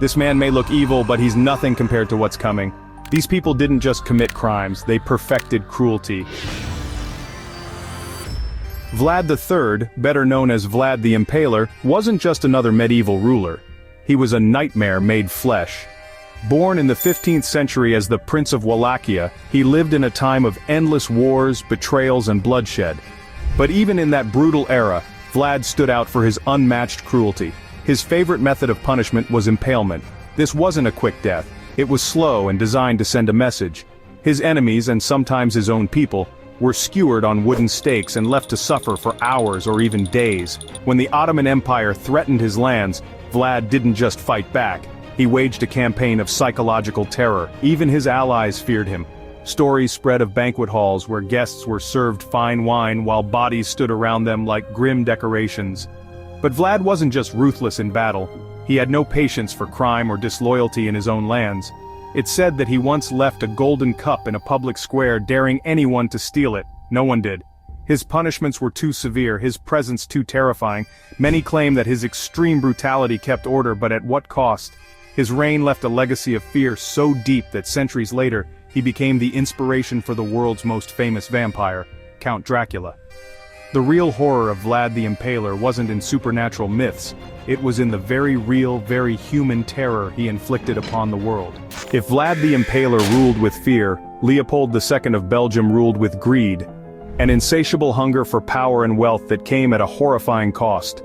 This man may look evil, but he's nothing compared to what's coming. These people didn't just commit crimes, they perfected cruelty. Vlad III, better known as Vlad the Impaler, wasn't just another medieval ruler. He was a nightmare made flesh. Born in the 15th century as the Prince of Wallachia, he lived in a time of endless wars, betrayals and bloodshed. But even in that brutal era, Vlad stood out for his unmatched cruelty. His favorite method of punishment was impalement. This wasn't a quick death. It was slow and designed to send a message. His enemies, and sometimes his own people, were skewered on wooden stakes and left to suffer for hours or even days. When the Ottoman Empire threatened his lands, Vlad didn't just fight back. He waged a campaign of psychological terror. Even his allies feared him. Stories spread of banquet halls where guests were served fine wine while bodies stood around them like grim decorations. But Vlad wasn't just ruthless in battle. He had no patience for crime or disloyalty in his own lands. It's said that he once left a golden cup in a public square, daring anyone to steal it. No one did. His punishments were too severe, his presence too terrifying. Many claim that his extreme brutality kept order, but at what cost? His reign left a legacy of fear so deep that centuries later, he became the inspiration for the world's most famous vampire, Count Dracula. The real horror of Vlad the Impaler wasn't in supernatural myths, it was in the very real, very human terror he inflicted upon the world. If Vlad the Impaler ruled with fear, Leopold II of Belgium ruled with greed, an insatiable hunger for power and wealth that came at a horrifying cost.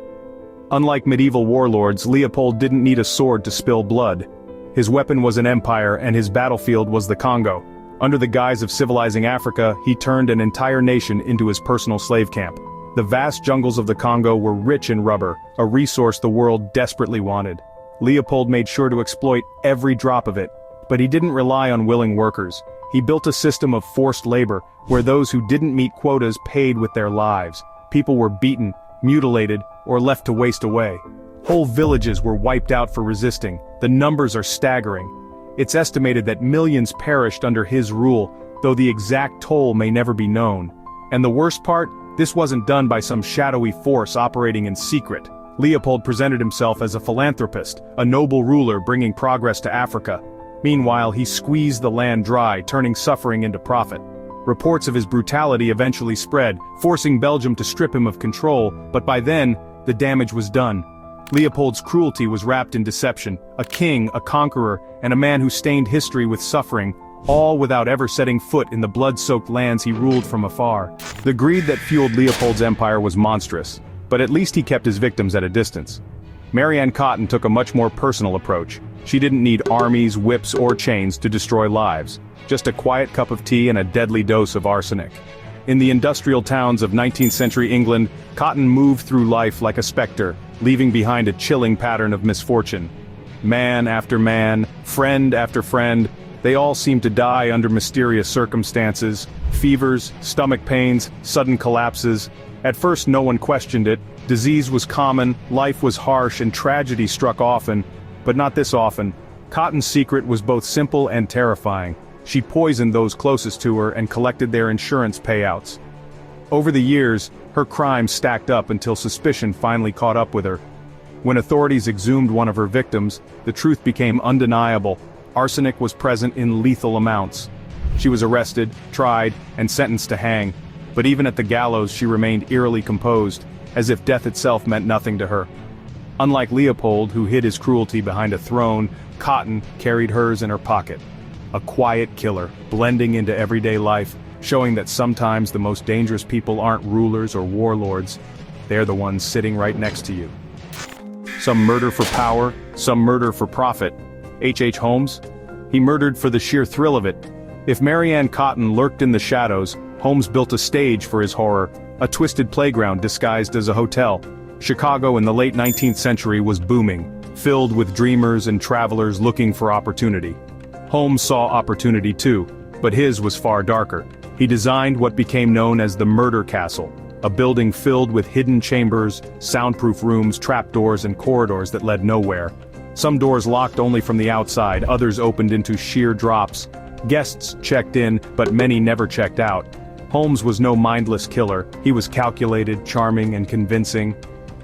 Unlike medieval warlords, Leopold didn't need a sword to spill blood. His weapon was an empire and his battlefield was the Congo. Under the guise of civilizing Africa, he turned an entire nation into his personal slave camp. The vast jungles of the Congo were rich in rubber, a resource the world desperately wanted. Leopold made sure to exploit every drop of it, but he didn't rely on willing workers. He built a system of forced labor, where those who didn't meet quotas paid with their lives. People were beaten, mutilated, or left to waste away. Whole villages were wiped out for resisting. The numbers are staggering. It's estimated that millions perished under his rule, though the exact toll may never be known. And the worst part? This wasn't done by some shadowy force operating in secret. Leopold presented himself as a philanthropist, a noble ruler bringing progress to Africa. Meanwhile, he squeezed the land dry, turning suffering into profit. Reports of his brutality eventually spread, forcing Belgium to strip him of control, but by then, the damage was done. Leopold's cruelty was wrapped in deception, a king, a conqueror, and a man who stained history with suffering, all without ever setting foot in the blood-soaked lands he ruled from afar. The greed that fueled Leopold's empire was monstrous, but at least he kept his victims at a distance. Maryanne Cotton took a much more personal approach. She didn't need armies, whips, or chains to destroy lives. Just a quiet cup of tea and a deadly dose of arsenic. In the industrial towns of 19th century England, Cotton moved through life like a specter, leaving behind a chilling pattern of misfortune. Man after man, friend after friend, they all seemed to die under mysterious circumstances. Fevers, stomach pains, sudden collapses. At first no one questioned it. Disease was common, life was harsh, and tragedy struck often. But not this often. Cotton's secret was both simple and terrifying. She poisoned those closest to her and collected their insurance payouts. Over the years, her crimes stacked up until suspicion finally caught up with her. When authorities exhumed one of her victims, the truth became undeniable. Arsenic was present in lethal amounts. She was arrested, tried, and sentenced to hang. But even at the gallows she remained eerily composed, as if death itself meant nothing to her. Unlike Leopold, who hid his cruelty behind a throne, Cotton carried hers in her pocket. A quiet killer, blending into everyday life, showing that sometimes the most dangerous people aren't rulers or warlords, they're the ones sitting right next to you. Some murder for power, some murder for profit. H.H. Holmes? He murdered for the sheer thrill of it. If Maryanne Cotton lurked in the shadows, Holmes built a stage for his horror, a twisted playground disguised as a hotel. Chicago in the late 19th century was booming, filled with dreamers and travelers looking for opportunity. Holmes saw opportunity too, but his was far darker. He designed what became known as the Murder Castle, a building filled with hidden chambers, soundproof rooms, trapdoors, and corridors that led nowhere. Some doors locked only from the outside, others opened into sheer drops. Guests checked in, but many never checked out. Holmes was no mindless killer. He was calculated, charming, and convincing.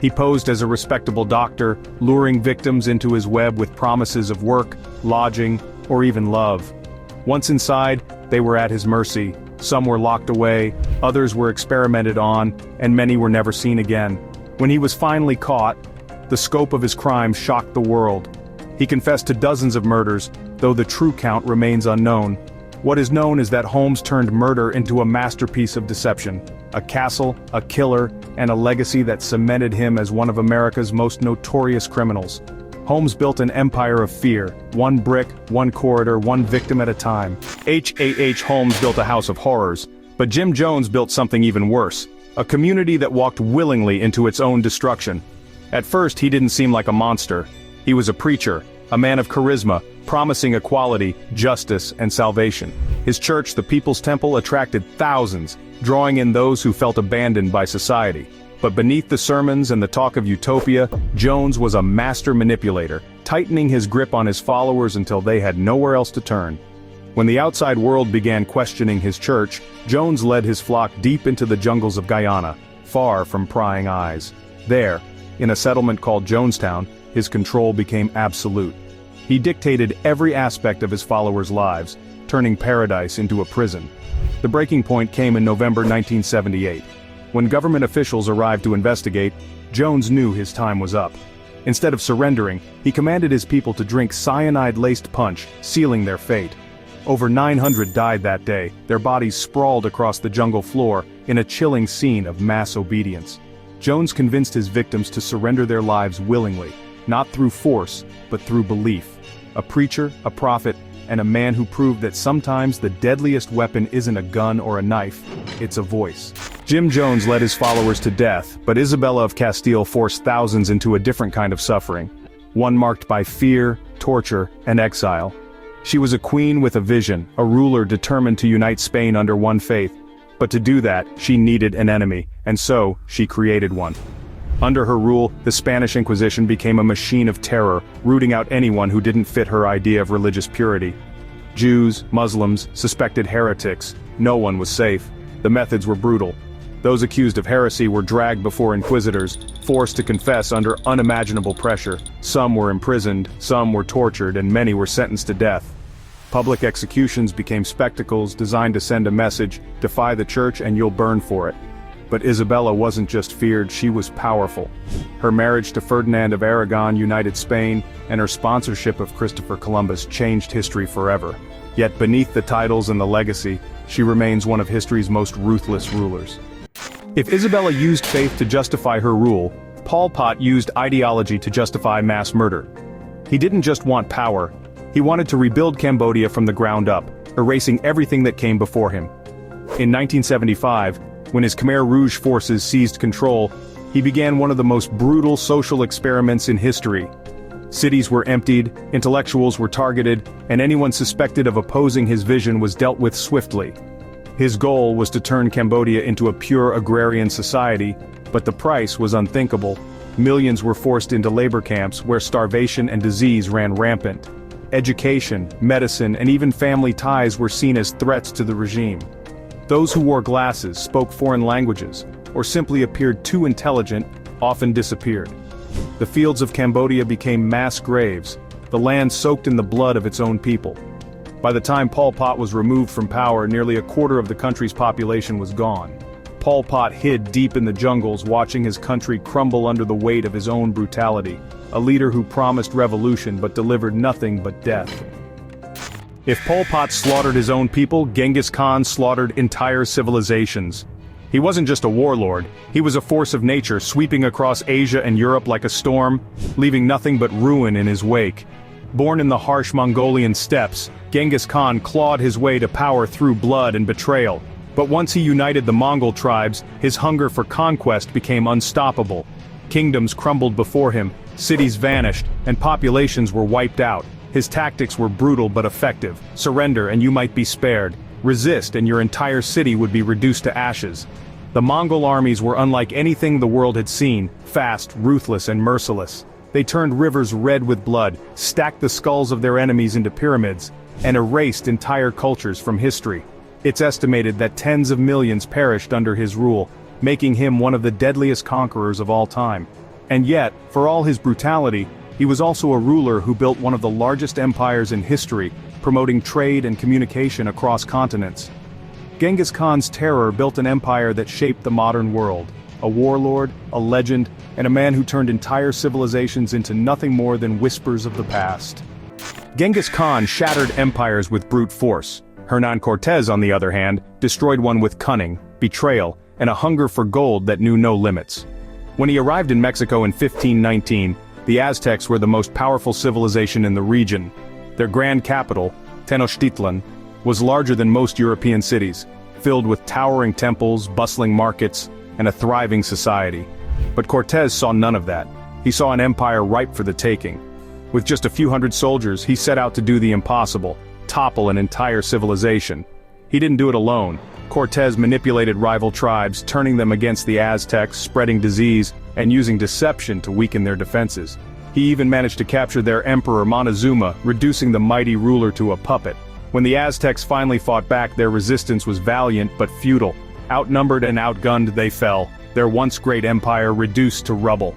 He posed as a respectable doctor, luring victims into his web with promises of work, lodging, or even love. Once inside, they were at his mercy. Some were locked away, others were experimented on, and many were never seen again. When he was finally caught, the scope of his crime shocked the world. He confessed to dozens of murders, though the true count remains unknown. What is known is that Holmes turned murder into a masterpiece of deception, a castle, a killer, and a legacy that cemented him as one of America's most notorious criminals. Holmes built an empire of fear, one brick, one corridor, one victim at a time. H.H. Holmes built a house of horrors, but Jim Jones built something even worse, a community that walked willingly into its own destruction. At first, he didn't seem like a monster. He was a preacher, a man of charisma, promising equality, justice, and salvation. His church, the People's Temple, attracted thousands, drawing in those who felt abandoned by society. But beneath the sermons and the talk of utopia, Jones was a master manipulator, tightening his grip on his followers until they had nowhere else to turn. When the outside world began questioning his church, Jones led his flock deep into the jungles of Guyana, far from prying eyes. There, in a settlement called Jonestown, his control became absolute. He dictated every aspect of his followers' lives, turning paradise into a prison. The breaking point came in November 1978. When government officials arrived to investigate, Jones knew his time was up. Instead of surrendering, he commanded his people to drink cyanide-laced punch, sealing their fate. Over 900 died that day, their bodies sprawled across the jungle floor in a chilling scene of mass obedience. Jones convinced his victims to surrender their lives willingly, not through force, but through belief. A preacher, a prophet, and a man who proved that sometimes the deadliest weapon isn't a gun or a knife, it's a voice. Jim Jones led his followers to death, but Isabella of Castile forced thousands into a different kind of suffering, one marked by fear, torture, and exile. She was a queen with a vision, a ruler determined to unite Spain under one faith. But to do that, she needed an enemy, and so, she created one. Under her rule, the Spanish Inquisition became a machine of terror, rooting out anyone who didn't fit her idea of religious purity. Jews, Muslims, suspected heretics, no one was safe. The methods were brutal. Those accused of heresy were dragged before inquisitors, forced to confess under unimaginable pressure. Some were imprisoned, some were tortured, and many were sentenced to death. Public executions became spectacles designed to send a message: defy the church and you'll burn for it. But Isabella wasn't just feared, she was powerful. Her marriage to Ferdinand of Aragon united Spain, and her sponsorship of Christopher Columbus changed history forever. Yet beneath the titles and the legacy, she remains one of history's most ruthless rulers. If Isabella used faith to justify her rule, Pol Pot used ideology to justify mass murder. He didn't just want power, he wanted to rebuild Cambodia from the ground up, erasing everything that came before him. In 1975, when his Khmer Rouge forces seized control, he began one of the most brutal social experiments in history. Cities were emptied, intellectuals were targeted, and anyone suspected of opposing his vision was dealt with swiftly. His goal was to turn Cambodia into a pure agrarian society, but the price was unthinkable. Millions were forced into labor camps where starvation and disease ran rampant. Education, medicine, and even family ties were seen as threats to the regime. Those who wore glasses, spoke foreign languages, or simply appeared too intelligent, often disappeared. The fields of Cambodia became mass graves, the land soaked in the blood of its own people. By the time Pol Pot was removed from power, nearly a quarter of the country's population was gone. Pol Pot hid deep in the jungles, watching his country crumble under the weight of his own brutality, a leader who promised revolution but delivered nothing but death. If Pol Pot slaughtered his own people, Genghis Khan slaughtered entire civilizations. He wasn't just a warlord, he was a force of nature sweeping across Asia and Europe like a storm, leaving nothing but ruin in his wake. Born in the harsh Mongolian steppes, Genghis Khan clawed his way to power through blood and betrayal. But once he united the Mongol tribes, his hunger for conquest became unstoppable. Kingdoms crumbled before him, cities vanished, and populations were wiped out. His tactics were brutal but effective. Surrender and you might be spared. Resist and your entire city would be reduced to ashes. The Mongol armies were unlike anything the world had seen, fast, ruthless, and merciless. They turned rivers red with blood, stacked the skulls of their enemies into pyramids, and erased entire cultures from history. It's estimated that tens of millions perished under his rule, making him one of the deadliest conquerors of all time. And yet, for all his brutality, he was also a ruler who built one of the largest empires in history, promoting trade and communication across continents. Genghis Khan's terror built an empire that shaped the modern world. A warlord, a legend, and a man who turned entire civilizations into nothing more than whispers of the past. Genghis Khan shattered empires with brute force. Hernan Cortez, on the other hand, destroyed one with cunning, betrayal, and a hunger for gold that knew no limits. When he arrived in Mexico in 1519, the Aztecs were the most powerful civilization in the region. Their grand capital, Tenochtitlan, was larger than most European cities, filled with towering temples, bustling markets, and a thriving society. But Cortez saw none of that. He saw an empire ripe for the taking. With just a few hundred soldiers, he set out to do the impossible, topple an entire civilization. He didn't do it alone. Cortez manipulated rival tribes, turning them against the Aztecs, spreading disease, and using deception to weaken their defenses. He even managed to capture their emperor Montezuma, reducing the mighty ruler to a puppet. When the Aztecs finally fought back, their resistance was valiant but futile. Outnumbered and outgunned, they fell, their once great empire reduced to rubble.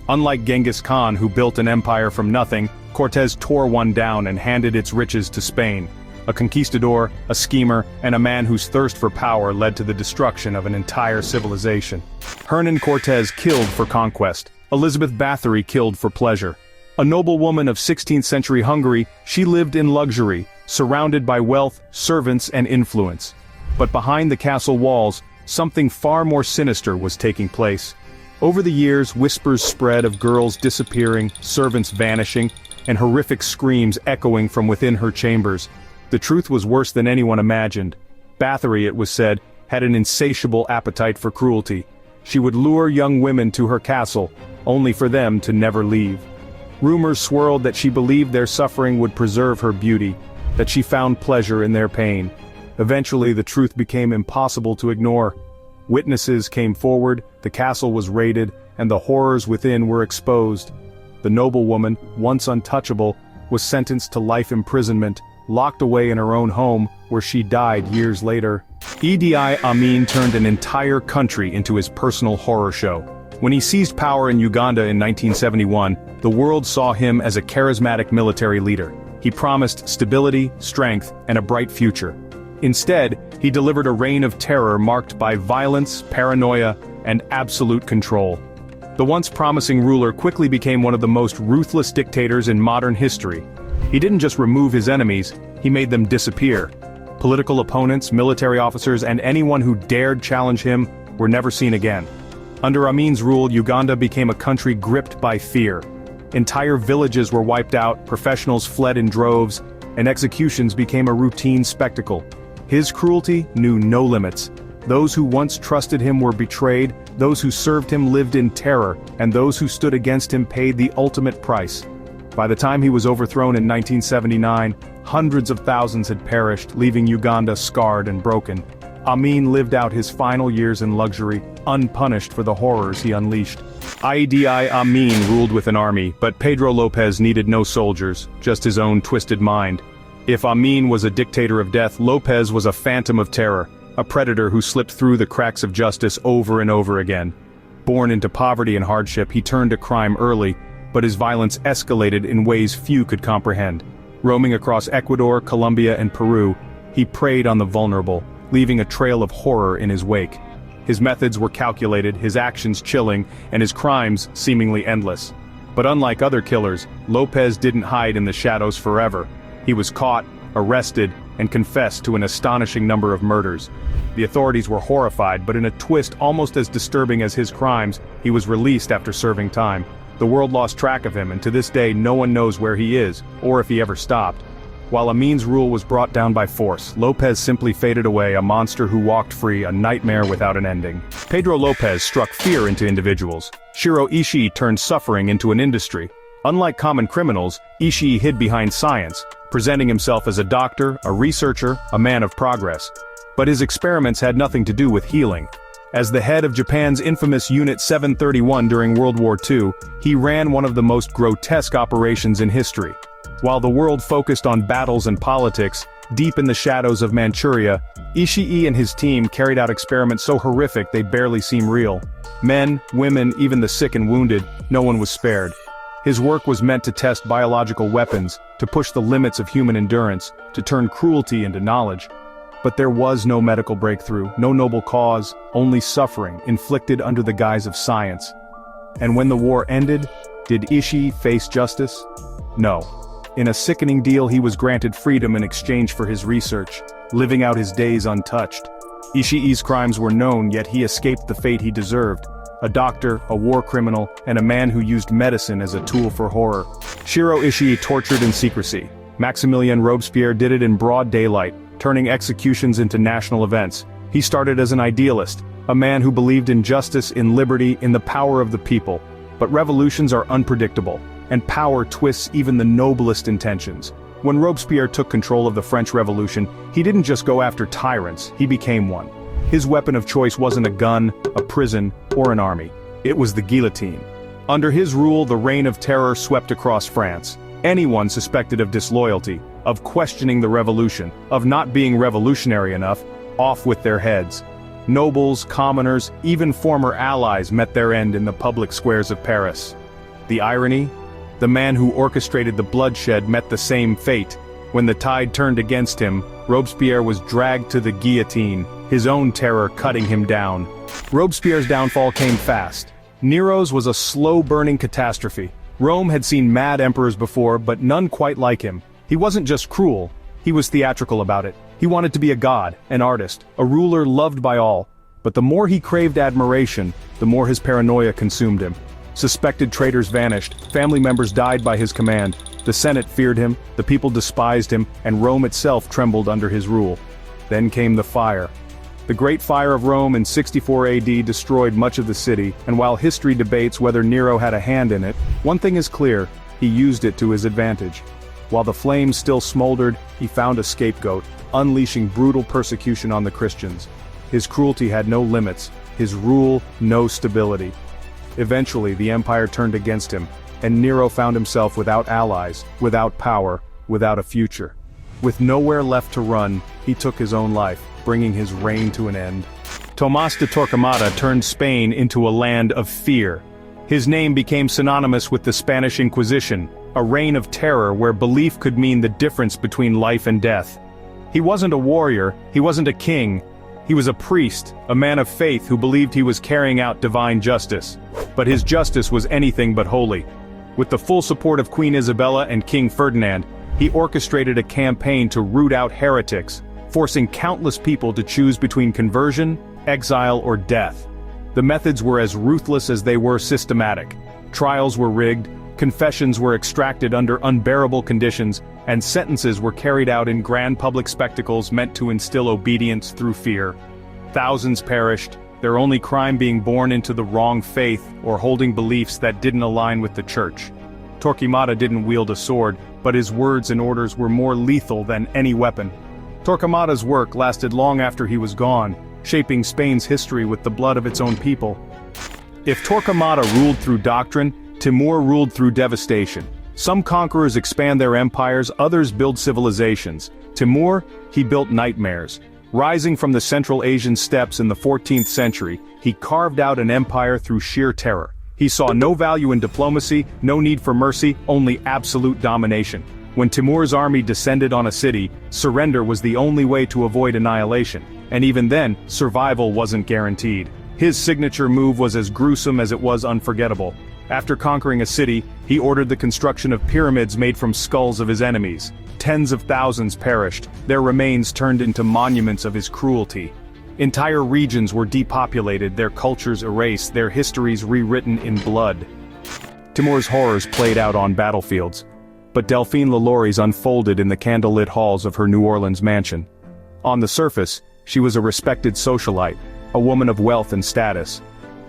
Unlike Genghis Khan, who built an empire from nothing, Cortez tore one down and handed its riches to Spain. A conquistador, a schemer, and a man whose thirst for power led to the destruction of an entire civilization. Hernan Cortez killed for conquest. Elizabeth Bathory killed for pleasure. A noble woman of 16th century Hungary, she lived in luxury, surrounded by wealth, servants, and influence. But behind the castle walls, something far more sinister was taking place. Over the years, whispers spread of girls disappearing, servants vanishing, and horrific screams echoing from within her chambers. The truth was worse than anyone imagined. Bathory, it was said, had an insatiable appetite for cruelty. She would lure young women to her castle, only for them to never leave. Rumors swirled that she believed their suffering would preserve her beauty, that she found pleasure in their pain. Eventually, the truth became impossible to ignore. Witnesses came forward, the castle was raided, and the horrors within were exposed. The noblewoman, once untouchable, was sentenced to life imprisonment, locked away in her own home, where she died years later. Idi Amin turned an entire country into his personal horror show. When he seized power in Uganda in 1971, the world saw him as a charismatic military leader. He promised stability, strength, and a bright future. Instead, he delivered a reign of terror marked by violence, paranoia, and absolute control. The once promising ruler quickly became one of the most ruthless dictators in modern history. He didn't just remove his enemies, he made them disappear. Political opponents, military officers, and anyone who dared challenge him were never seen again. Under Amin's rule, Uganda became a country gripped by fear. Entire villages were wiped out, professionals fled in droves, and executions became a routine spectacle. His cruelty knew no limits. Those who once trusted him were betrayed, those who served him lived in terror, and those who stood against him paid the ultimate price. By the time he was overthrown in 1979, hundreds of thousands had perished, leaving Uganda scarred and broken. Amin lived out his final years in luxury, unpunished for the horrors he unleashed. Idi Amin ruled with an army, but Pedro Lopez needed no soldiers, just his own twisted mind. If Amin was a dictator of death, Lopez was a phantom of terror, a predator who slipped through the cracks of justice over and over again. Born into poverty and hardship, he turned to crime early, but his violence escalated in ways few could comprehend. Roaming across Ecuador, Colombia, and Peru, he preyed on the vulnerable, leaving a trail of horror in his wake. His methods were calculated, his actions chilling, and his crimes seemingly endless. But unlike other killers, Lopez didn't hide in the shadows forever. He was caught, arrested, and confessed to an astonishing number of murders. The authorities were horrified, but in a twist almost as disturbing as his crimes, he was released after serving time. The world lost track of him, and to this day no one knows where he is, or if he ever stopped. While Amin's rule was brought down by force, Lopez simply faded away, a monster who walked free, a nightmare without an ending. Pedro Lopez struck fear into individuals. Hiro Ishi turned suffering into an industry. Unlike common criminals, Ishi hid behind science, presenting himself as a doctor, a researcher, a man of progress. But his experiments had nothing to do with healing. As the head of Japan's infamous Unit 731 during World War II, he ran one of the most grotesque operations in history. While the world focused on battles and politics, Deep in the shadows of Manchuria, Ishii and his team carried out experiments so horrific they barely seem real. Men, women, even the sick and wounded, no one was spared. His work was meant to test biological weapons, to push the limits of human endurance, to turn cruelty into knowledge. But there was no medical breakthrough, no noble cause, only suffering inflicted under the guise of science. And when the war ended, did Ishii face justice? No. In a sickening deal he was granted freedom in exchange for his research, living out his days untouched. Ishii's crimes were known, yet he escaped the fate he deserved. A doctor, a war criminal, and a man who used medicine as a tool for horror. Hiro Ishi tortured in secrecy. Maximilien Robespierre did it in broad daylight, turning executions into national events. He started as an idealist, a man who believed in justice, in liberty, in the power of the people. But revolutions are unpredictable, and power twists even the noblest intentions. When Robespierre took control of the French Revolution, he didn't just go after tyrants, he became one. His weapon of choice wasn't a gun, a prison, or an army. It was the guillotine. Under his rule, the reign of terror swept across France. Anyone suspected of disloyalty, of questioning the revolution, of not being revolutionary enough, off with their heads. Nobles, commoners, even former allies met their end in the public squares of Paris. The irony? The man who orchestrated the bloodshed met the same fate. When the tide turned against him, Robespierre was dragged to the guillotine, his own terror cutting him down. Robespierre's downfall came fast. Nero's was a slow-burning catastrophe. Rome had seen mad emperors before, but none quite like him. He wasn't just cruel, he was theatrical about it. He wanted to be a god, an artist, a ruler loved by all. But the more he craved admiration, the more his paranoia consumed him. Suspected traitors vanished, family members died by his command. The Senate feared him, the people despised him, and Rome itself trembled under his rule. Then came the fire. The Great Fire of Rome in 64 AD destroyed much of the city, and while history debates whether Nero had a hand in it, one thing is clear, he used it to his advantage. While the flames still smoldered, he found a scapegoat, unleashing brutal persecution on the Christians. His cruelty had no limits, his rule no stability. Eventually, the empire turned against him, and Nero found himself without allies, without power, without a future. With nowhere left to run, he took his own life, bringing his reign to an end. Tomás de Torquemada turned Spain into a land of fear. His name became synonymous with the Spanish Inquisition, a reign of terror where belief could mean the difference between life and death. He wasn't a warrior, he wasn't a king. He was a priest, a man of faith who believed he was carrying out divine justice. But his justice was anything but holy. With the full support of Queen Isabella and King Ferdinand, he orchestrated a campaign to root out heretics, forcing countless people to choose between conversion, exile, or death. The methods were as ruthless as they were systematic. Trials were rigged, confessions were extracted under unbearable conditions, and sentences were carried out in grand public spectacles meant to instill obedience through fear. Thousands perished, their only crime being born into the wrong faith or holding beliefs that didn't align with the church. Torquemada didn't wield a sword, but his words and orders were more lethal than any weapon. Torquemada's work lasted long after he was gone, shaping Spain's history with the blood of its own people. If Torquemada ruled through doctrine, Timur ruled through devastation. Some conquerors expand their empires, others build civilizations. Timur, he built nightmares. Rising from the Central Asian steppes in the 14th century, he carved out an empire through sheer terror. He saw no value in diplomacy, no need for mercy, only absolute domination. When Timur's army descended on a city, surrender was the only way to avoid annihilation. And even then, survival wasn't guaranteed. His signature move was as gruesome as it was unforgettable. After conquering a city, he ordered the construction of pyramids made from skulls of his enemies. Tens of thousands perished, their remains turned into monuments of his cruelty. Entire regions were depopulated, their cultures erased, their histories rewritten in blood. Timur's horrors played out on battlefields, but Delphine Lori's unfolded in the candlelit halls of her New Orleans mansion. On the surface, she was a respected socialite, a woman of wealth and status.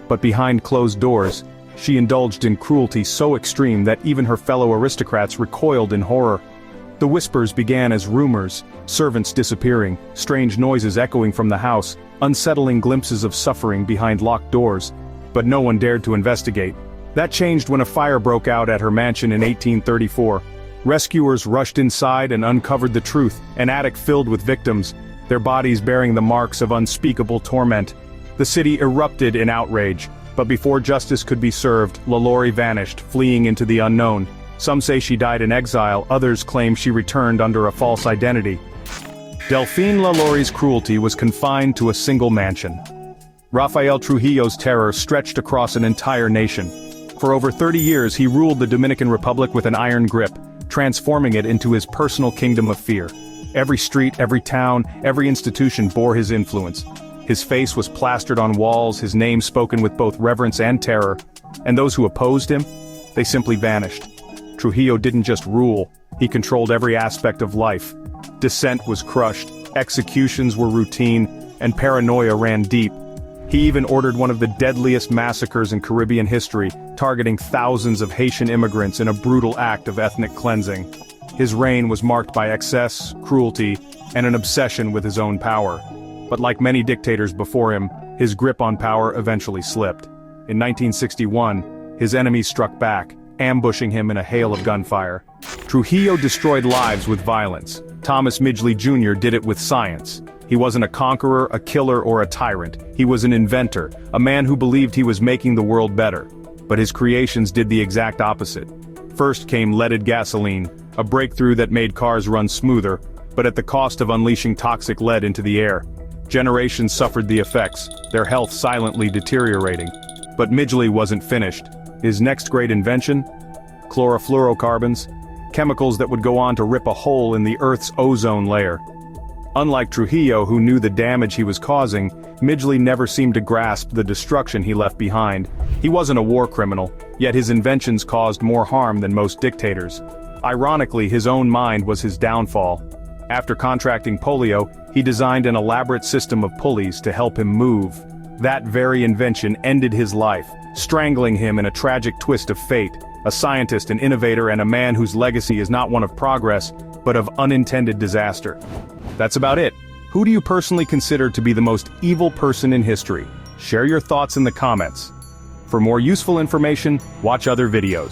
But behind closed doors, she indulged in cruelty so extreme that even her fellow aristocrats recoiled in horror. The whispers began as rumors, servants disappearing, strange noises echoing from the house, unsettling glimpses of suffering behind locked doors. But no one dared to investigate. That changed when a fire broke out at her mansion in 1834. Rescuers rushed inside and uncovered the truth, an attic filled with victims, their bodies bearing the marks of unspeakable torment. The city erupted in outrage, but before justice could be served, Lori vanished, fleeing into the unknown. Some say she died in exile, others claim she returned under a false identity. Delphine Lori's cruelty was confined to a single mansion. Rafael Trujillo's terror stretched across an entire nation. For over 30 years he ruled the Dominican Republic with an iron grip, transforming it into his personal kingdom of fear. Every street, every town, every institution bore his influence. His face was plastered on walls, his name spoken with both reverence and terror. And those who opposed him? They simply vanished. Trujillo didn't just rule, he controlled every aspect of life. Dissent was crushed, executions were routine, and paranoia ran deep. He even ordered one of the deadliest massacres in Caribbean history, targeting thousands of Haitian immigrants in a brutal act of ethnic cleansing. His reign was marked by excess, cruelty, and an obsession with his own power. But like many dictators before him, his grip on power eventually slipped. In 1961, his enemies struck back, ambushing him in a hail of gunfire. Trujillo destroyed lives with violence. Miji Jr. did it with science. He wasn't a conqueror, a killer, or a tyrant. He was an inventor, a man who believed he was making the world better. But his creations did the exact opposite. First came leaded gasoline, a breakthrough that made cars run smoother, but at the cost of unleashing toxic lead into the air. Generations suffered the effects, their health silently deteriorating. But Miji wasn't finished. His next great invention? Chlorofluorocarbons, chemicals that would go on to rip a hole in the Earth's ozone layer. Unlike Trujillo, who knew the damage he was causing, Miji never seemed to grasp the destruction he left behind. He wasn't a war criminal, yet his inventions caused more harm than most dictators. Ironically, his own mind was his downfall. After contracting polio, he designed an elaborate system of pulleys to help him move. That very invention ended his life, strangling him in a tragic twist of fate. A scientist, an innovator, and a man whose legacy is not one of progress, but of unintended disaster. That's about it. Who do you personally consider to be the most evil person in history? Share your thoughts in the comments. For more useful information, watch other videos.